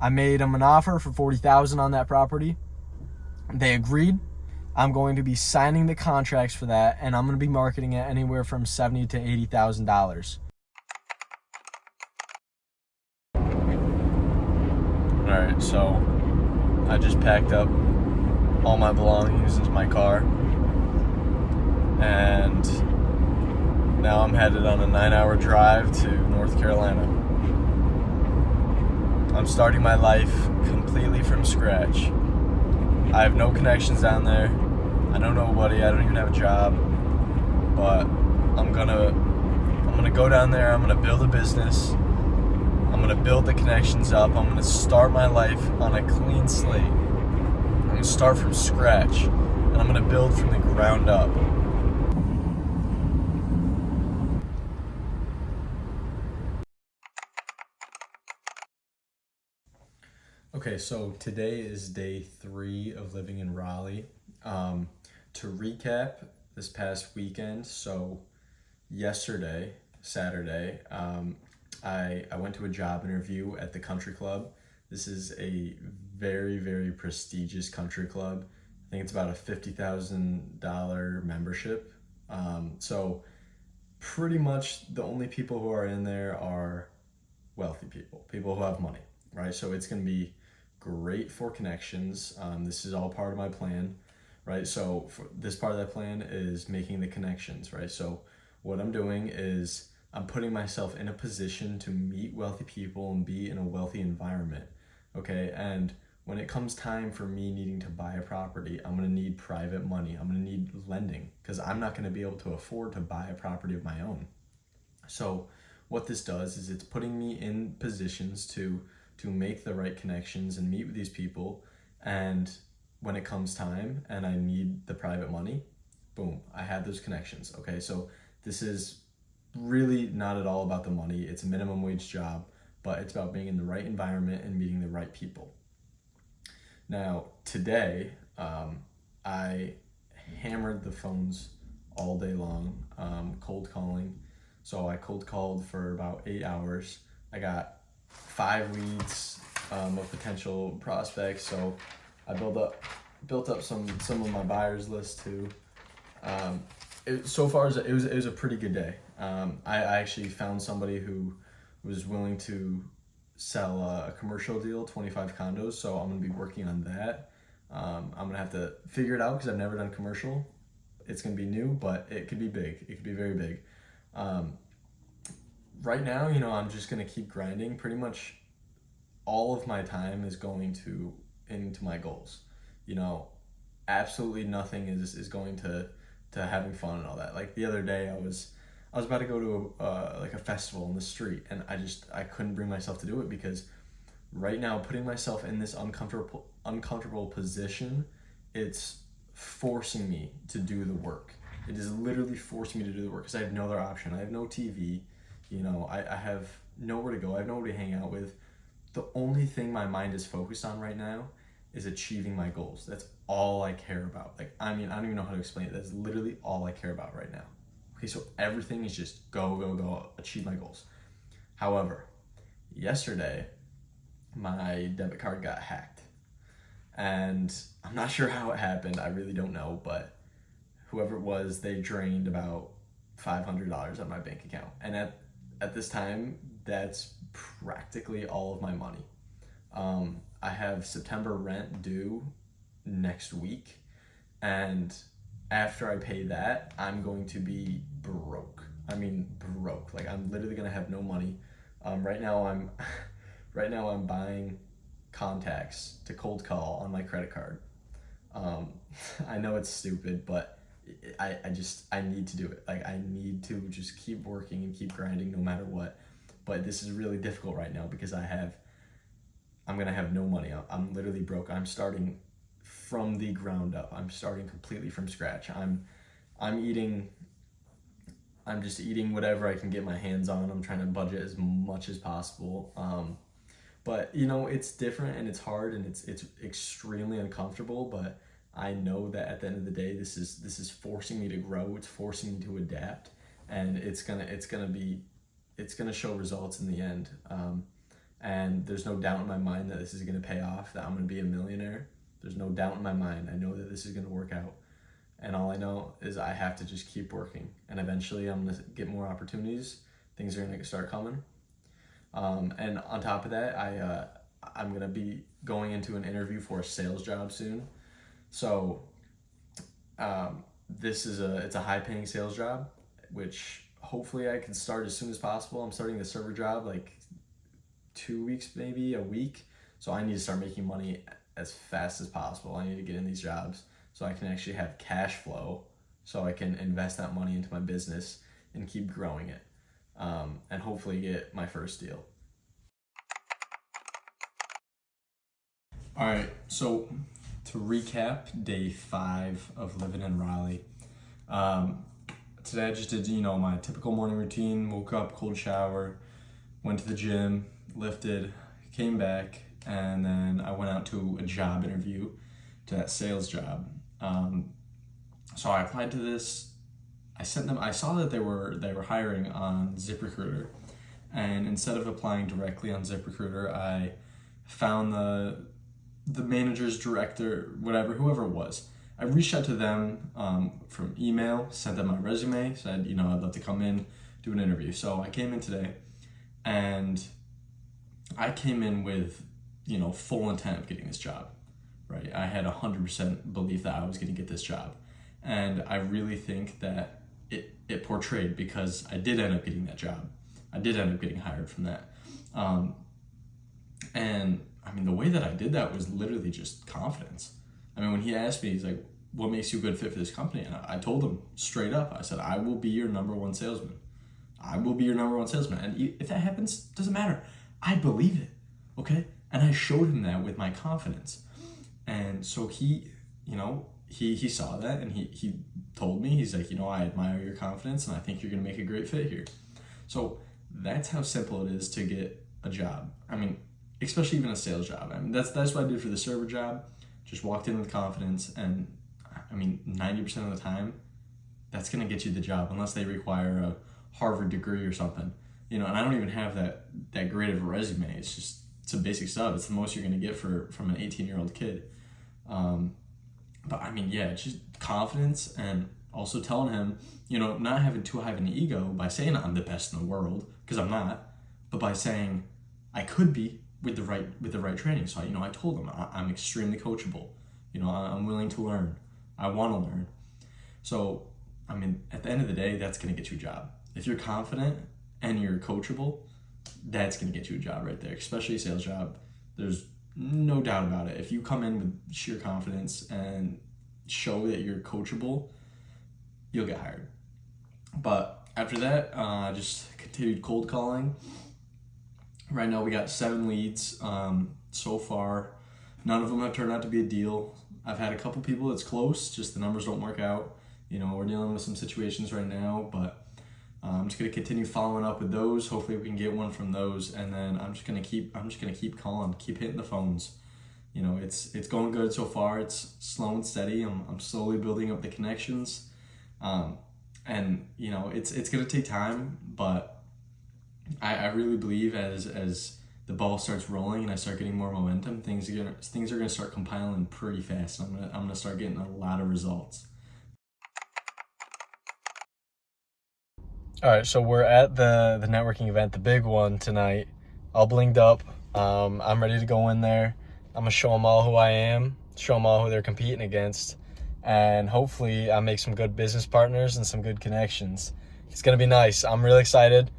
I made them an offer for $40,000 on that property. They agreed. I'm going to be signing the contracts for that, and I'm going to be marketing it anywhere from $70,000 to $80,000. All right, so I just packed up all my belongings into my car, and now I'm headed on a 9-hour drive to North Carolina. I'm starting my life completely from scratch. I have no connections down there. I know nobody. I don't even have a job. But I'm gonna go down there. I'm gonna build a business. I'm gonna build the connections up. I'm gonna start my life on a clean slate. I'm gonna start from scratch, and I'm gonna build from the ground up. Okay, so today is day 3 of living in Raleigh. To recap, this past weekend, so yesterday, Saturday, I went to a job interview at the country club. This is a very, very prestigious country club. I think it's about a $50,000 membership. So pretty much the only people who are in there are wealthy people who have money, right? So it's going to be great for connections. This is all part of my plan, right? So for this part of that plan is making the connections, right? So what I'm doing is I'm putting myself in a position to meet wealthy people and be in a wealthy environment, okay? And when it comes time for me needing to buy a property, I'm gonna need private money. I'm gonna need lending because I'm not gonna be able to afford to buy a property of my own. So what this does is it's putting me in positions to make the right connections and meet with these people. And when it comes time and I need the private money, boom, I have those connections. Okay, so this is really not at all about the money. It's a minimum wage job, but it's about being in the right environment and meeting the right people. Now, today, I hammered the phones all day long, cold calling. So I cold called for about 8 hours. I got 5 leads of potential prospects. So I built up some of my buyers list too. So far it was a pretty good day. I actually found somebody who was willing to sell a commercial deal, 25 condos. So I'm gonna be working on that. I'm gonna have to figure it out because I've never done commercial. It's gonna be new, but it could be big. It could be very big. Right now, I'm just gonna keep grinding. Pretty much all of my time is going into my goals. Absolutely nothing is going to having fun and all that. Like the other day, I was about to go to like a festival in the street, and I couldn't bring myself to do it because right now, putting myself in this uncomfortable position, it's forcing me to do the work. It is literally forcing me to do the work because I have no other option. I have no TV. I have nowhere to go. I have nobody to hang out with. The only thing my mind is focused on right now is achieving my goals. That's all I care about. I don't even know how to explain it. That's literally all I care about right now. Okay, so everything is just go, achieve my goals. However, yesterday, my debit card got hacked. And I'm not sure how it happened. I really don't know, but whoever it was, they drained about $500 out of my bank account. And at this time, that's practically all of my money. I have September rent due next week, and after I pay that, I'm going to be broke. I mean, broke. I'm literally gonna have no money. Right now I'm buying contacts to cold call on my credit card. I know it's stupid, but I need to do it. I need to just keep working and keep grinding no matter what. But this is really difficult right now because I'm gonna have no money. I'm literally broke. I'm starting from the ground up. I'm starting completely from scratch. I'm just eating whatever I can get my hands on. I'm trying to budget as much as possible. But it's different and it's hard and it's extremely uncomfortable, but I know that at the end of the day, this is forcing me to grow. It's forcing me to adapt, and it's gonna show results in the end. and there's no doubt in my mind that this is going to pay off, that I'm going to be a millionaire. There's no doubt in my mind. I know that this is going to work out. And all I know is I have to just keep working. And eventually I'm going to get more opportunities. Things are going to start coming. And on top of that, I'm going to be going into an interview for a sales job soon. So it's a high-paying sales job, which hopefully I can start as soon as possible. I'm starting the server job like 2 weeks, maybe a week. So I need to start making money as fast as possible. I need to get in these jobs so I can actually have cash flow, so I can invest that money into my business and keep growing it, and hopefully get my first deal. All right, so to recap day 5 of living in Raleigh. Today I just did, my typical morning routine. Woke up, cold shower, went to the gym, lifted, came back, and then I went out to a job interview, to that sales job. So I applied to this. I saw that they were hiring on ZipRecruiter, and instead of applying directly on ZipRecruiter, I found the manager's director, whoever it was. I reached out to them from email, sent them my resume, said, I'd love to come in, do an interview. So I came in today, and I came in with, full intent of getting this job, right? I had 100% belief that I was going to get this job. And I really think that it portrayed, because I did end up getting that job. I did end up getting hired from that. And I mean, the way that I did that was literally just confidence. I mean, when he asked me, he's like, what makes you a good fit for this company? And I told him straight up, I said, I will be your number one salesman. I will be your number one salesman. And if that happens, doesn't matter. I believe it, okay? And I showed him that with my confidence. And so he saw that, and he told me, he's like, I admire your confidence, and I think you're gonna make a great fit here. So that's how simple it is to get a job. I mean, especially even a sales job. I mean, that's what I did for the server job. Just walked in with confidence, and I mean, 90% of the time, that's gonna get you the job, unless they require a Harvard degree or something. And I don't even have that great of a resume. It's just some basic stuff. It's the most you're gonna get from an 18-year-old kid. But I mean, yeah, it's just confidence, and also telling him, not having too high of an ego by saying I'm the best in the world, because I'm not, but by saying I could be with the right training. So I told him I'm extremely coachable. I'm willing to learn. I want to learn. So I mean, at the end of the day, that's gonna get you a job. If you're confident and you're coachable, that's gonna get you a job right there, especially a sales job. There's no doubt about it. If you come in with sheer confidence and show that you're coachable, you'll get hired. But after that, I just continued cold calling. Right now we got 7 leads so far. None of them have turned out to be a deal. I've had a couple people that's close, just the numbers don't work out. We're dealing with some situations right now, but I'm just gonna continue following up with those. Hopefully we can get one from those, and then I'm just gonna keep calling, keep hitting the phones. It's going good so far. It's slow and steady. I'm slowly building up the connections, and it's gonna take time, but I really believe as the ball starts rolling and I start getting more momentum, things are gonna start compiling pretty fast. I'm gonna start getting a lot of results. All right, so we're at the networking event, the big one tonight, all blinged up. I'm ready to go in there. I'm gonna show them all who I am, show them all who they're competing against, and hopefully I make some good business partners and some good connections. It's gonna be nice. I'm really excited.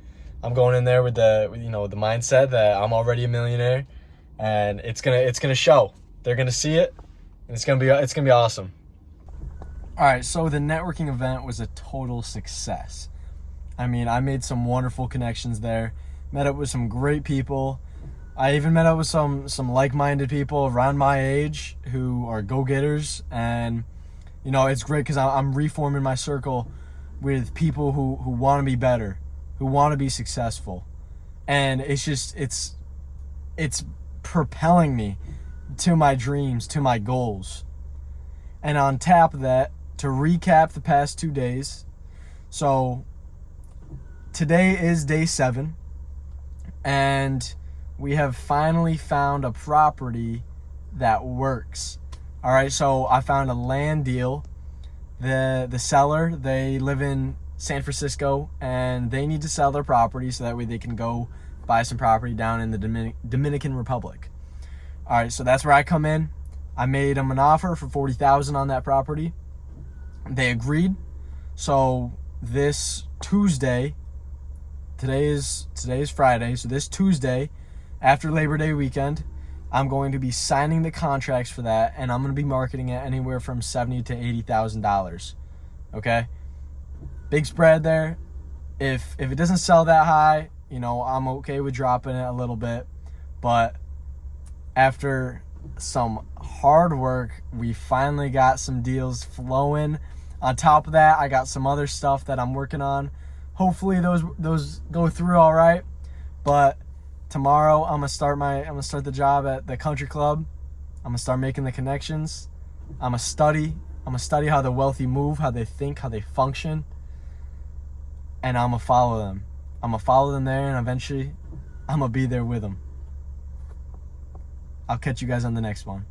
I'm going in there with the mindset that I'm already a millionaire, and it's gonna show. They're gonna see it, and it's gonna be awesome. All right, so the networking event was a total success. I mean, I made some wonderful connections there, met up with some great people. I even met up with some like-minded people around my age who are go-getters, and it's great because I'm reforming my circle with people who want to be better, who want to be successful, and it's propelling me to my dreams, to my goals. And on top of that, to recap the past 2 days, so today is day 7, and we have finally found a property that works. All right, so I found a land deal. The seller, they live in San Francisco, and they need to sell their property so that way they can go buy some property down in the Dominican Republic. All right, so that's where I come in. I made them an offer for $40,000 on that property. They agreed. So this Tuesday, today is Friday, so this Tuesday, after Labor Day weekend, I'm going to be signing the contracts for that, and I'm going to be marketing it anywhere from $70,000 to $80,000. Okay, big spread there. If it doesn't sell that high, I'm okay with dropping it a little bit. But after some hard work, we finally got some deals flowing. On top of that, I got some other stuff that I'm working on. Hopefully those go through all right. But tomorrow I'm gonna start the job at the country club. I'm gonna start making the connections. I'm gonna study how the wealthy move, how they think, how they function, and I'm gonna follow them. I'm gonna follow them there, and eventually I'm gonna be there with them. I'll catch you guys on the next one.